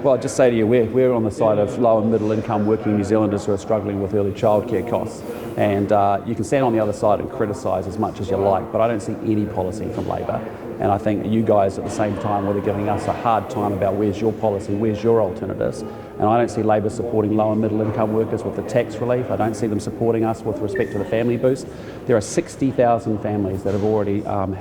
Well, I'll just say to you, we're on the side of low and middle income working New Zealanders who are struggling with early childcare costs. And you can stand on the other side and criticise as much as you like, but I don't see any policy from Labor. And I think you guys at the same time are giving us a hard time about where's your policy, where's your alternatives. And I don't see Labor supporting low and middle income workers with the tax relief. I don't see them supporting us with respect to the FamilyBoost. There are 60,000 families that have already been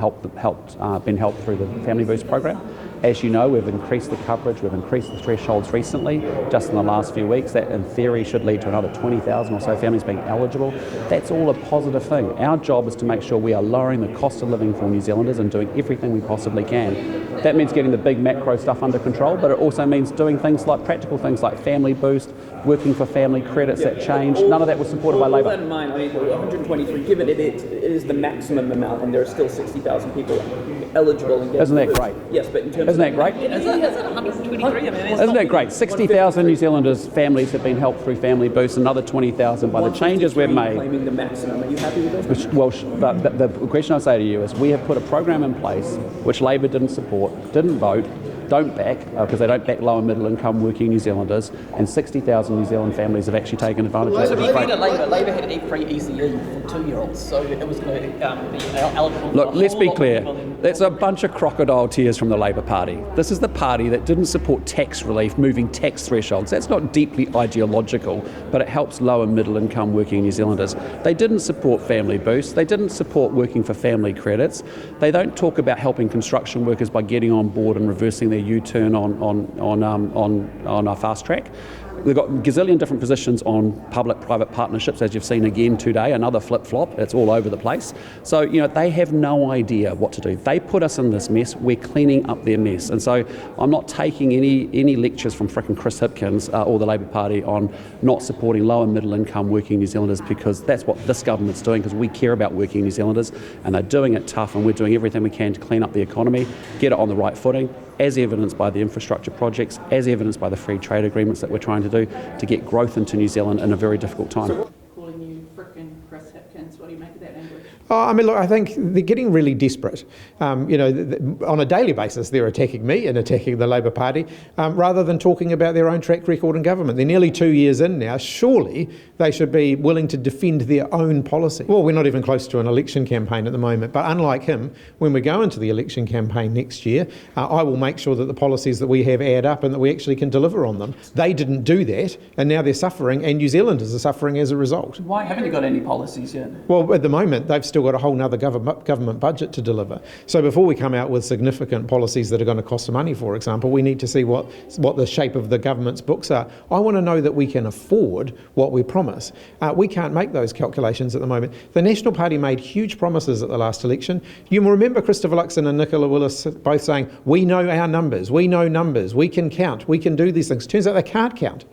helped through the FamilyBoost program. As you know, we've increased the coverage, we've increased the thresholds recently, just in the last few weeks. That in theory should lead to another 20,000 or so families being eligible. That's all a positive thing. Our job is to make sure we are lowering the cost of living for New Zealanders and doing everything we possibly can. That means getting the big macro stuff under control, but it also means doing things like practical things like FamilyBoost, working for family credits that change. None of that was supported by Labor. With that in mind, I mean, 123, given it is the maximum amount and there are still 60,000 people eligible. And isn't that great? Yes, but in terms isn't that great? Is it 123? I mean, isn't that great? 60,000 New Zealanders, families have been helped through FamilyBoost, another 20,000 by the changes we've made. Claiming the maximum. Are you happy with this? Well, but the question I say to you is we have put a program in place which Labor didn't support, didn't vote, don't back, because they don't back low and middle income working New Zealanders, and 60,000 New Zealand families have actually taken advantage of that. So Labor had free ECE for 2-year-olds, so it was going to be eligible. Look, let's be clear. That's a bunch of crocodile tears from the Labor Party. This is the party that didn't support tax relief, moving tax thresholds. That's not deeply ideological, but it helps low and middle income working New Zealanders. They didn't support FamilyBoost. They didn't support working for family credits. They don't talk about helping construction workers by getting on board and reversing their U-turn on our fast track. They've got a gazillion different positions on public-private partnerships, as you've seen again today, another flip-flop. It's all over the place. So, they have no idea what to do. They put us in this mess. We're cleaning up their mess. And so I'm not taking any lectures from frickin' Chris Hipkins or the Labor Party on not supporting low and middle income working New Zealanders, because that's what this government's doing, because we care about working New Zealanders, and they're doing it tough, and we're doing everything we can to clean up the economy, get it on the right footing, as evidenced by the infrastructure projects, as evidenced by the free trade agreements that we're trying to do to get growth into New Zealand in a very difficult time. Calling you frickin' Chris Hipkins, what do you make of that language? I mean, look, I think they're getting really desperate. On a daily basis, they're attacking me and attacking the Labor Party, rather than talking about their own track record in government. They're nearly 2 years in now. Surely they should be willing to defend their own policy. Well, we're not even close to an election campaign at the moment, but unlike him, when we go into the election campaign next year, I will make sure that the policies that we have add up and that we actually can deliver on them. They didn't do that, and now they're suffering, and New Zealanders are suffering as a result. Why haven't you got any policies yet? Well, at the moment, they've still got a whole other government budget to deliver. So before we come out with significant policies that are going to cost some money, for example, we need to see what the shape of the government's books are. I want to know that we can afford what we promise. We can't make those calculations at the moment. The National Party made huge promises at the last election. You will remember Christopher Luxon and Nicola Willis both saying, we know our numbers, we know numbers, we can count, we can do these things. Turns out they can't count.